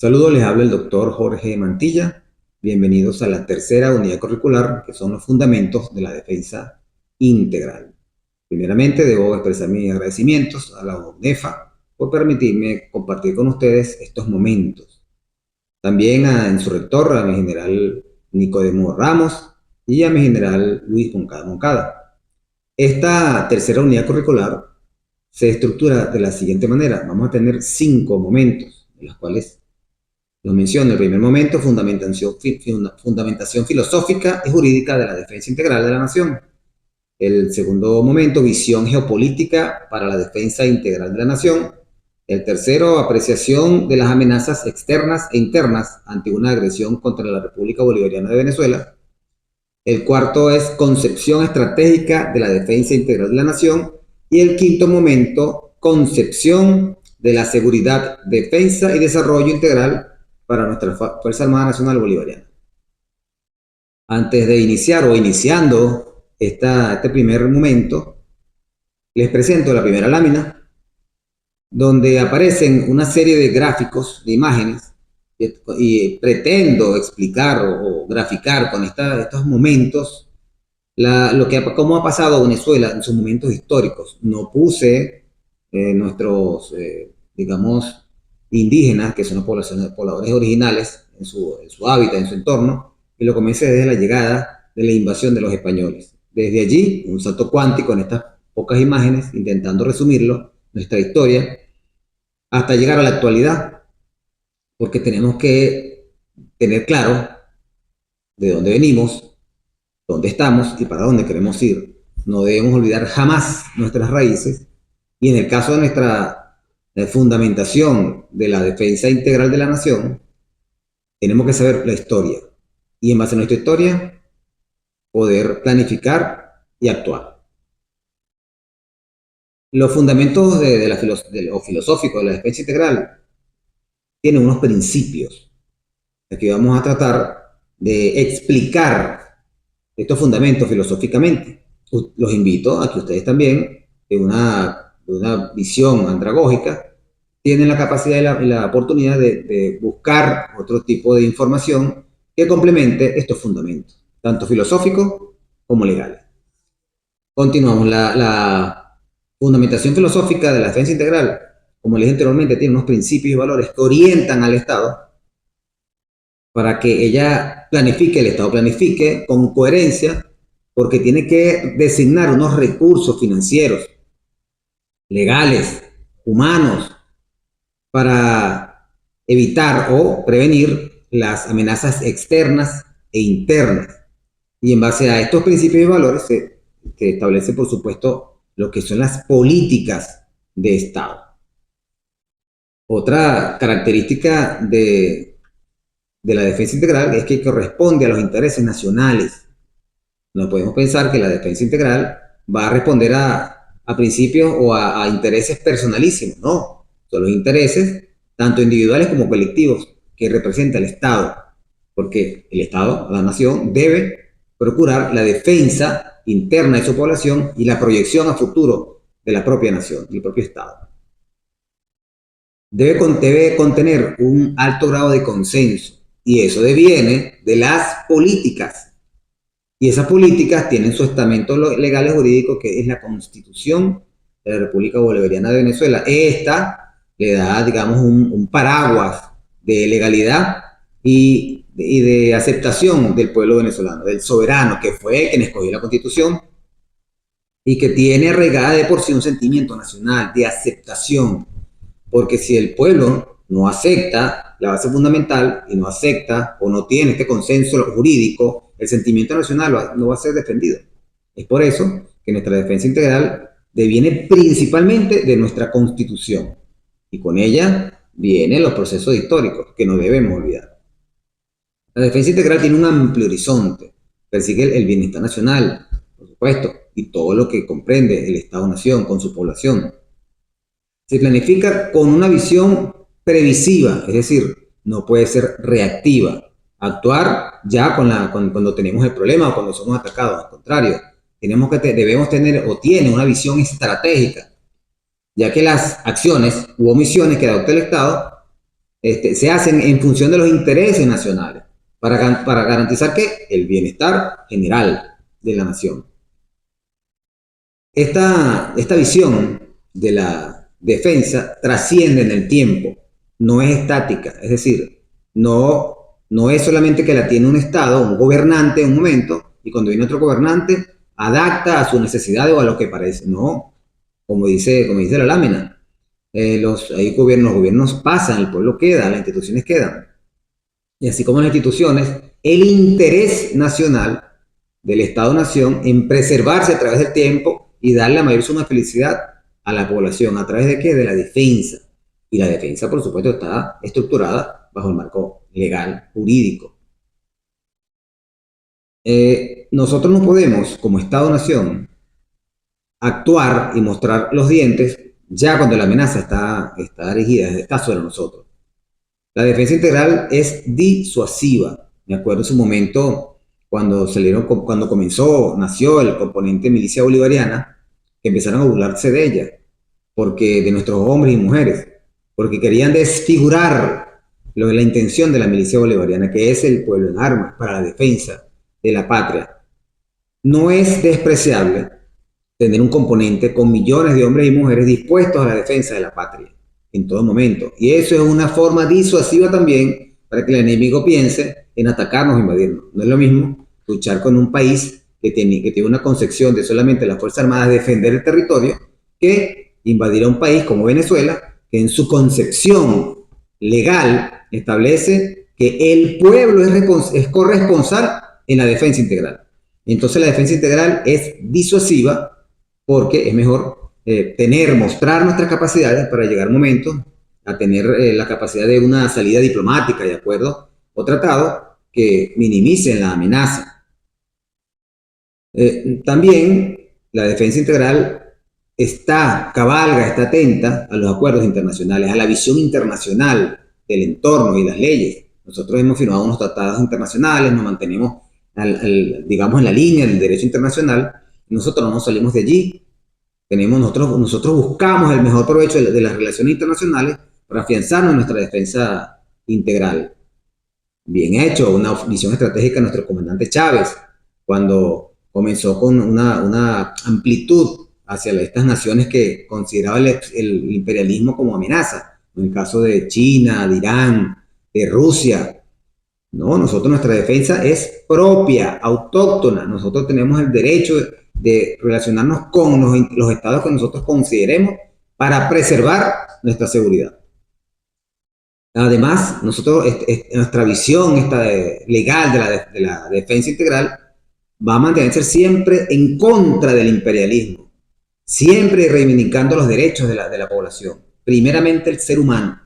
Saludos, les habla el doctor Jorge Mantilla. Bienvenidos a la tercera unidad curricular, que son los fundamentos de la defensa integral. Primeramente, debo expresar mis agradecimientos a la UNEFA por permitirme compartir con ustedes estos momentos. También en su rector, a mi general Nicodemo Ramos y a mi general Luis Moncada. Esta tercera unidad curricular se estructura de la siguiente manera. Vamos a tener 5 momentos, en los cuales lo menciono. El primer momento, fundamentación filosófica y jurídica de la defensa integral de la nación. El segundo momento, visión geopolítica para la defensa integral de la nación. El tercero, apreciación de las amenazas externas e internas ante una agresión contra la República Bolivariana de Venezuela. El cuarto es concepción estratégica de la defensa integral de la nación. Y el quinto momento, concepción de la seguridad, defensa y desarrollo integral para nuestra Fuerza Armada Nacional Bolivariana. Antes de iniciar o iniciando este primer momento, les presento la primera lámina, donde aparecen una serie de gráficos, de imágenes, y pretendo explicar o graficar con estos momentos cómo ha pasado Venezuela en sus momentos históricos. No puse nuestros, digamos, indígenas, que son los pobladores originales, en su hábitat, en su entorno, y lo comencé desde la llegada de la invasión de los españoles. Desde allí, un salto cuántico en estas pocas imágenes, intentando resumirlo, nuestra historia, hasta llegar a la actualidad, porque tenemos que tener claro de dónde venimos, dónde estamos y para dónde queremos ir. No debemos olvidar jamás nuestras raíces, y en el caso de nuestra fundamentación de la defensa integral de la nación, tenemos que saber la historia, y en base a nuestra historia poder planificar y actuar. Los fundamentos o filosóficos de la defensa integral tienen unos principios. Aquí vamos a tratar de explicar estos fundamentos filosóficamente. Los invito a que ustedes también, de una visión andragógica, tienen la capacidad y la oportunidad de buscar otro tipo de información que complemente estos fundamentos, tanto filosóficos como legales. Continuamos. La fundamentación filosófica de la defensa integral, como les dije anteriormente, tiene unos principios y valores que orientan al Estado para que el Estado planifique con coherencia, porque tiene que designar unos recursos financieros, legales, humanos, para evitar o prevenir las amenazas externas e internas. Y en base a estos principios y valores se establece, por supuesto, lo que son las políticas de Estado. Otra característica de la defensa integral es que corresponde a los intereses nacionales. No podemos pensar que la defensa integral va a responder a principios o a intereses personalísimos. No, son los intereses tanto individuales como colectivos que representa el Estado, porque el Estado, la nación, debe procurar la defensa interna de su población y la proyección a futuro de la propia nación, del propio Estado. Debe contener un alto grado de consenso, y eso deviene de las políticas. Y esas políticas tienen su estamento legal y jurídico, que es la Constitución de la República Bolivariana de Venezuela. Esta le da, digamos, un paraguas de legalidad y de aceptación del pueblo venezolano, del soberano, que fue quien escogió la Constitución y que tiene arraigada de por sí un sentimiento nacional de aceptación. Porque si el pueblo no acepta la base fundamental y no acepta o no tiene este consenso jurídico, el sentimiento nacional no va a ser defendido. Es por eso que nuestra defensa integral deviene principalmente de nuestra Constitución, y con ella vienen los procesos históricos que no debemos olvidar. La defensa integral tiene un amplio horizonte, persigue el bienestar nacional, por supuesto, y todo lo que comprende el Estado-Nación con su población. Se planifica con una visión previsiva, es decir, no puede ser reactiva. Actuar ya cuando tenemos el problema o cuando somos atacados. Al contrario, debemos tener o tiene una visión estratégica, ya que las acciones u omisiones que adopta el Estado se hacen en función de los intereses nacionales, para garantizar que el bienestar general de la nación. Esta visión de la defensa trasciende en el tiempo, no es estática, es decir, no es solamente que la tiene un Estado, un gobernante en un momento, y cuando viene otro gobernante, adapta a sus necesidades o a lo que parece. No, como dice la lámina, los gobiernos pasan, el pueblo queda, las instituciones quedan. Y así como las instituciones, el interés nacional del Estado-Nación en preservarse a través del tiempo y darle la mayor suma de felicidad a la población. ¿A través de qué? De la defensa. Y la defensa, por supuesto, está estructurada bajo el marco legal, jurídico. Nosotros no podemos, como Estado-Nación, actuar y mostrar los dientes ya cuando la amenaza está erigida, está sobre nosotros. La defensa integral es disuasiva. Me acuerdo en su momento cuando nació el componente milicia bolivariana, que empezaron a burlarse de ella, de nuestros hombres y mujeres, porque querían desfigurar la intención de la milicia bolivariana, que es el pueblo en armas para la defensa de la patria. No es despreciable tener un componente con millones de hombres y mujeres dispuestos a la defensa de la patria en todo momento. Y eso es una forma disuasiva también para que el enemigo piense en atacarnos o invadirnos. No es lo mismo luchar con un país que tiene una concepción de solamente las Fuerzas Armadas defender el territorio que invadir a un país como Venezuela, que en su concepción legal establece que el pueblo es corresponsal en la defensa integral. Entonces la defensa integral es disuasiva porque es mejor mostrar nuestras capacidades para llegar un momento a tener la capacidad de una salida diplomática, de acuerdo o tratado que minimicen la amenaza. También la defensa integral cabalga, está atenta a los acuerdos internacionales, a la visión internacional del entorno y las leyes. Nosotros hemos firmado unos tratados internacionales, nos mantenemos, digamos, en la línea del derecho internacional. Nosotros no nos salimos de allí. Nosotros buscamos el mejor provecho de las relaciones internacionales para afianzarnos en nuestra defensa integral. Bien hecho, una visión estratégica de nuestro comandante Chávez, cuando comenzó con una amplitud hacia estas naciones que consideraba el imperialismo como amenaza, en el caso de China, de Irán, de Rusia. No, nuestra defensa es propia, autóctona. Nosotros tenemos el derecho de relacionarnos con los estados que nosotros consideremos para preservar nuestra seguridad. Además, nuestra visión legal de la defensa integral va a mantenerse siempre en contra del imperialismo, siempre reivindicando los derechos de la población, primeramente el ser humano,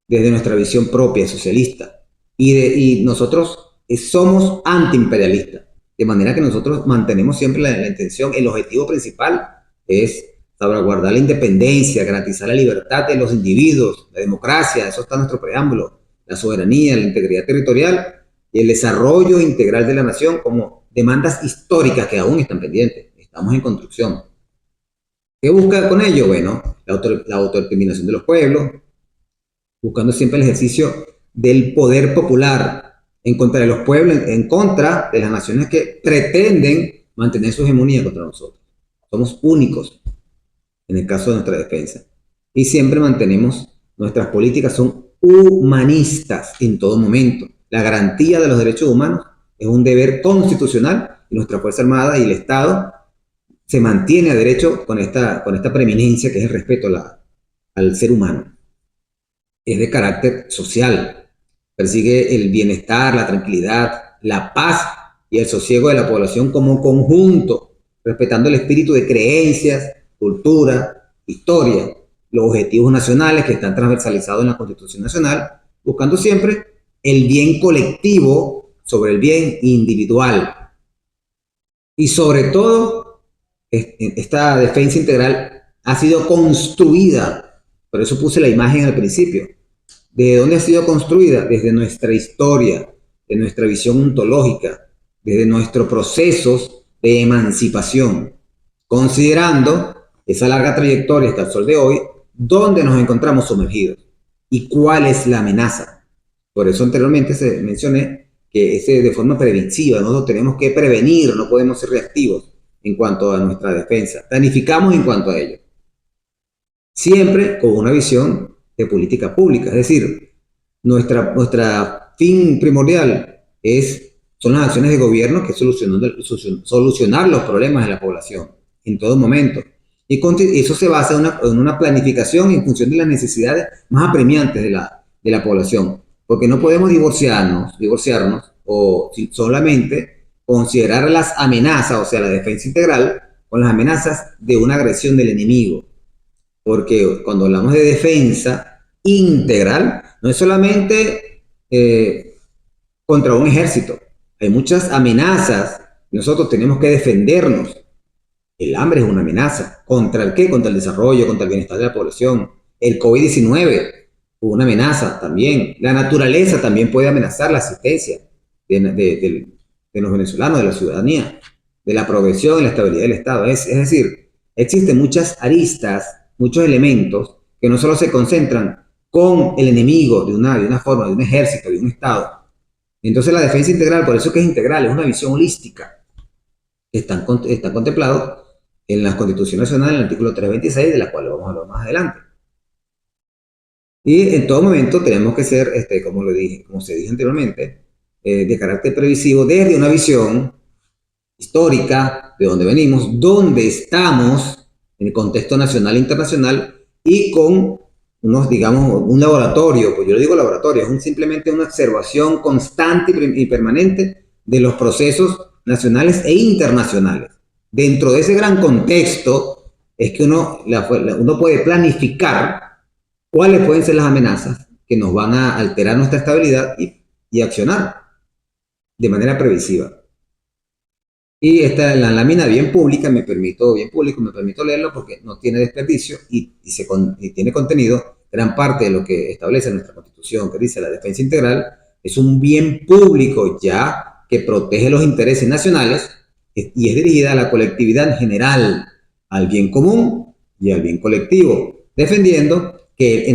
desde nuestra visión propia, socialista. Y nosotros somos antiimperialistas, de manera que nosotros mantenemos siempre la intención, el objetivo principal es salvaguardar la independencia, garantizar la libertad de los individuos, la democracia, eso está en nuestro preámbulo, la soberanía, la integridad territorial y el desarrollo integral de la nación como demandas históricas que aún están pendientes, estamos en construcción. ¿Qué busca con ello? Bueno, la autodeterminación de los pueblos, buscando siempre el ejercicio del poder popular en contra de los pueblos, en contra de las naciones que pretenden mantener su hegemonía contra nosotros. Somos únicos en el caso de nuestra defensa. Y siempre nuestras políticas son humanistas en todo momento. La garantía de los derechos humanos es un deber constitucional y nuestra Fuerza Armada y el Estado se mantiene a derecho con esta preeminencia que es el respeto al ser humano. Es de carácter social, persigue el bienestar, la tranquilidad, la paz y el sosiego de la población como conjunto, respetando el espíritu de creencias, cultura, historia, los objetivos nacionales que están transversalizados en la Constitución Nacional, buscando siempre el bien colectivo sobre el bien individual. Y sobre todo, esta defensa integral ha sido construida, por eso puse la imagen al principio. ¿De dónde ha sido construida? Desde nuestra historia, de nuestra visión ontológica, desde nuestros procesos de emancipación, considerando esa larga trayectoria hasta el sol de hoy, donde nos encontramos sumergidos. y cuál es la amenaza. Por eso anteriormente se mencioné que es de forma preventiva. Nosotros tenemos que prevenir, no podemos ser reactivos en cuanto a nuestra defensa. Planificamos en cuanto a ello. Siempre con una visión de política pública. Es decir, nuestra fin primordial son las acciones de gobierno, que es solucionar los problemas de la población en todo momento. Y eso se basa en una planificación en función de las necesidades más apremiantes de la población. Porque no podemos divorciarnos o solamente considerar las amenazas, o sea, la defensa integral, con las amenazas de una agresión del enemigo. Porque cuando hablamos de defensa integral, no es solamente contra un ejército. Hay muchas amenazas y nosotros tenemos que defendernos. El hambre es una amenaza. ¿Contra el qué? Contra el desarrollo, contra el bienestar de la población. El COVID-19 es una amenaza también. La naturaleza también puede amenazar la asistencia de los venezolanos, de la ciudadanía, de la progresión y la estabilidad del Estado. Es decir, existen muchas aristas, muchos elementos que no solo se concentran con el enemigo de una forma, de un ejército, de un Estado. Entonces la defensa integral, por eso que es integral, es una visión holística. Está contemplado en la Constitución Nacional, en el artículo 326, de la cual vamos a hablar más adelante. Y en todo momento tenemos que ser, como se dijo anteriormente, de carácter previsivo desde una visión histórica de dónde venimos, dónde estamos en el contexto nacional e internacional y con un laboratorio, pues yo le digo laboratorio, es simplemente una observación constante y permanente de los procesos nacionales e internacionales. Dentro de ese gran contexto es que uno puede planificar cuáles pueden ser las amenazas que nos van a alterar nuestra estabilidad y accionar de manera previsiva. Y esta es la lámina bien pública, me permito leerlo porque no tiene desperdicio y tiene contenido. Gran parte de lo que establece nuestra Constitución, que dice la defensa integral, es un bien público ya que protege los intereses nacionales y es dirigida a la colectividad en general, al bien común y al bien colectivo, entendiendo que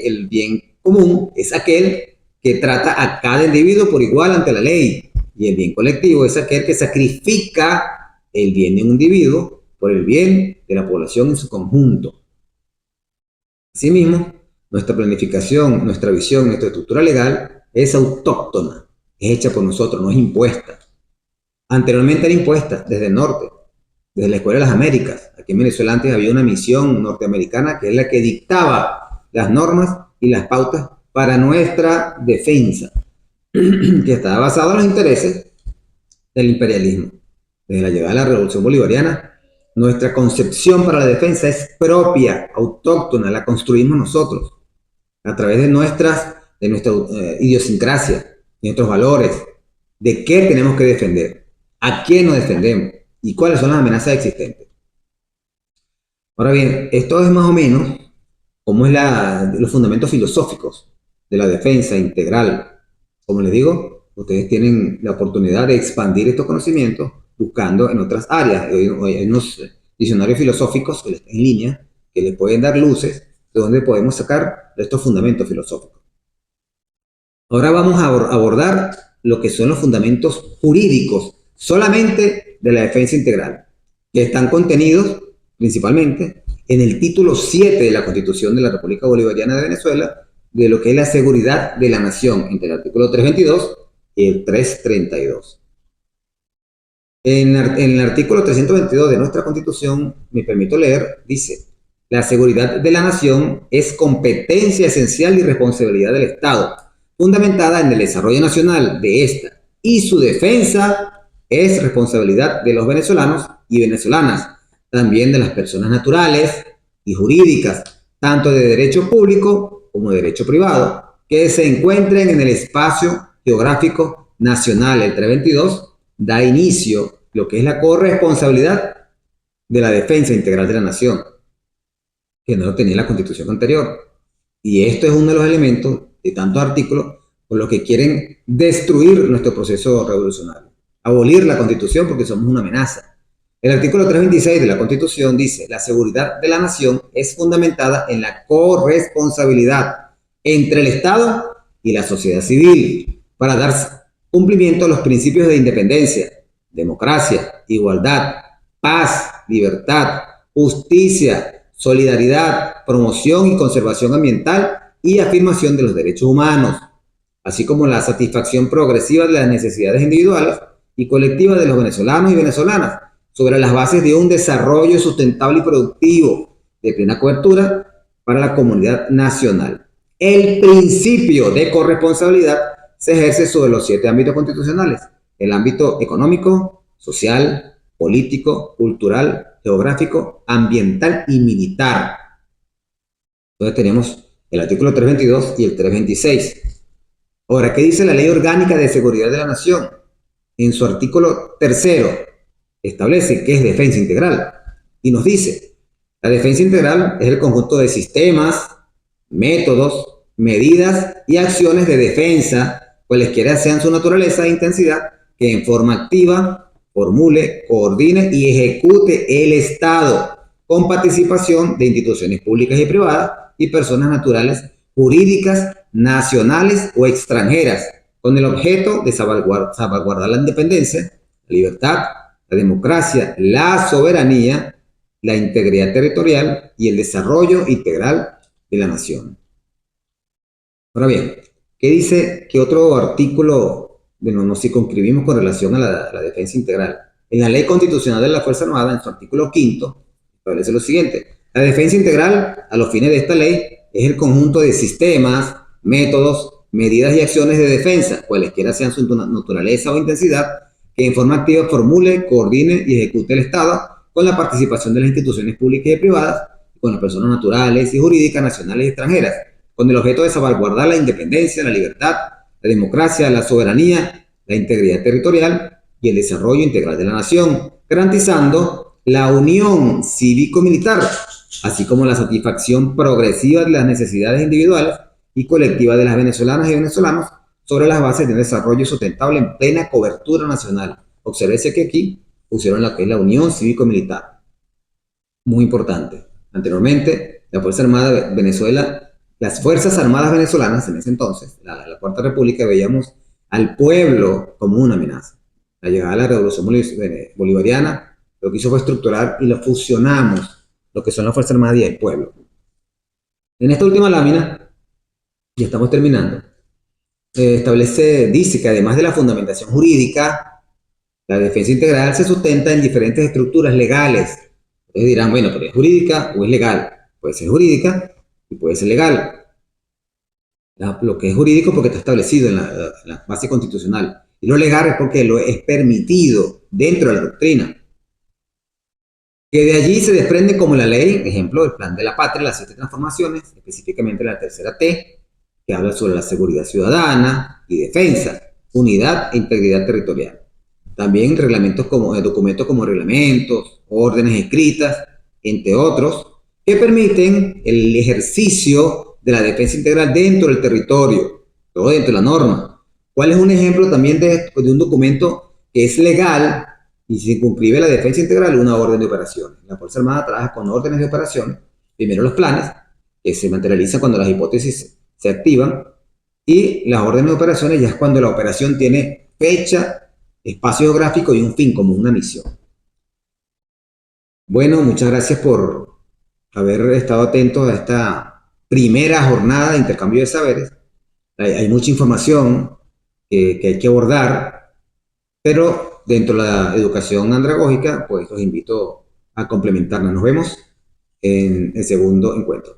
el bien común es aquel que trata a cada individuo por igual ante la ley. Y el bien colectivo es aquel que sacrifica el bien de un individuo por el bien de la población en su conjunto. Asimismo, nuestra planificación, nuestra visión, nuestra estructura legal es autóctona, es hecha por nosotros, no es impuesta. Anteriormente era impuesta desde el norte, desde la Escuela de las Américas. Aquí en Venezuela antes había una misión norteamericana que es la que dictaba las normas y las pautas para nuestra defensa, que estaba basado en los intereses del imperialismo. Desde la llegada de la Revolución Bolivariana, nuestra concepción para la defensa es propia, autóctona, la construimos nosotros, a través de nuestra idiosincrasia, de nuestros valores, de qué tenemos que defender, a quién nos defendemos y cuáles son las amenazas existentes. Ahora bien, esto es más o menos cómo es los fundamentos filosóficos de la defensa integral. Como les digo, ustedes tienen la oportunidad de expandir estos conocimientos buscando en otras áreas. Hay unos diccionarios filosóficos en línea que les pueden dar luces de donde podemos sacar estos fundamentos filosóficos. Ahora vamos a abordar lo que son los fundamentos jurídicos solamente de la defensa integral, que están contenidos principalmente en el título 7 de la Constitución de la República Bolivariana de Venezuela, de lo que es la seguridad de la nación, entre el artículo 322 y el 332. En el artículo 322 de nuestra Constitución, me permito leer, dice: la seguridad de la nación es competencia esencial y responsabilidad del Estado, fundamentada en el desarrollo nacional de esta, y su defensa es responsabilidad de los venezolanos y venezolanas, también de las personas naturales y jurídicas, tanto de derecho público como derecho privado, que se encuentren en el espacio geográfico nacional. El 322 da inicio a lo que es la corresponsabilidad de la defensa integral de la nación, que no lo tenía la Constitución anterior. Y esto es uno de los elementos de tantos artículos por los que quieren destruir nuestro proceso revolucionario, abolir la Constitución porque somos una amenaza. El artículo 326 de la Constitución dice: la seguridad de la nación es fundamentada en la corresponsabilidad entre el Estado y la sociedad civil para dar cumplimiento a los principios de independencia, democracia, igualdad, paz, libertad, justicia, solidaridad, promoción y conservación ambiental y afirmación de los derechos humanos, así como la satisfacción progresiva de las necesidades individuales y colectivas de los venezolanos y venezolanas, sobre las bases de un desarrollo sustentable y productivo de plena cobertura para la comunidad nacional. El principio de corresponsabilidad se ejerce sobre los 7 ámbitos constitucionales: el ámbito económico, social, político, cultural, geográfico, ambiental y militar. Entonces tenemos el artículo 322 y el 326. Ahora, ¿qué dice la Ley Orgánica de Seguridad de la Nación? En su artículo 3 establece que es defensa integral y nos dice: la defensa integral es el conjunto de sistemas, métodos, medidas y acciones de defensa, cualesquiera sean su naturaleza e intensidad, que en forma activa formule, coordine y ejecute el Estado, con participación de instituciones públicas y privadas y personas naturales, jurídicas, nacionales o extranjeras, con el objeto de salvaguardar la independencia, la libertad, la democracia, la soberanía, la integridad territorial y el desarrollo integral de la nación. Ahora bien, ¿qué dice? ¿Qué otro artículo nos circunscribimos con relación a la defensa integral? En la Ley Constitucional de la Fuerza Armada, en su artículo 5, establece lo siguiente: la defensa integral, a los fines de esta ley, es el conjunto de sistemas, métodos, medidas y acciones de defensa, cualesquiera sean su naturaleza o intensidad, que en forma activa formule, coordine y ejecute el Estado, con la participación de las instituciones públicas y privadas, con las personas naturales y jurídicas nacionales y extranjeras, con el objeto de salvaguardar la independencia, la libertad, la democracia, la soberanía, la integridad territorial y el desarrollo integral de la nación, garantizando la unión cívico-militar, así como la satisfacción progresiva de las necesidades individuales y colectivas de las venezolanas y venezolanos sobre las bases de un desarrollo sustentable en plena cobertura nacional. Obsérvese que aquí pusieron lo que es la unión cívico-militar. Muy importante. Anteriormente, la Fuerza Armada de Venezuela, las Fuerzas Armadas venezolanas en ese entonces, la Cuarta República, veíamos al pueblo como una amenaza. La llegada de la Revolución Bolivariana lo que hizo fue estructurar y lo fusionamos, lo que son las Fuerzas Armadas y el pueblo. En esta última lámina, ya estamos terminando, dice que además de la fundamentación jurídica, la defensa integral se sustenta en diferentes estructuras legales. Ustedes dirán, bueno, pero ¿es jurídica o es legal? Puede ser jurídica y puede ser legal. Lo que es jurídico porque está establecido en la base constitucional. Y lo legal es porque lo es permitido dentro de la doctrina. Que de allí se desprende como la ley, ejemplo, el Plan de la Patria, las 7 transformaciones, específicamente la tercera T, que habla sobre la seguridad ciudadana y defensa, unidad e integridad territorial. También documentos como reglamentos, órdenes escritas, entre otros, que permiten el ejercicio de la defensa integral dentro del territorio, todo dentro de la norma. ¿Cuál es un ejemplo también de un documento que es legal y se circunscribe la defensa integral? Una orden de operaciones. La Fuerza Armada trabaja con órdenes de operaciones, primero los planes, que se materializan cuando las hipótesis se activan, y las órdenes de operaciones ya es cuando la operación tiene fecha, espacio geográfico y un fin, como una misión. Bueno, muchas gracias por haber estado atentos a esta primera jornada de intercambio de saberes. Hay mucha información que hay que abordar, pero dentro de la educación andragógica, pues los invito a complementarnos. Nos vemos en el segundo encuentro.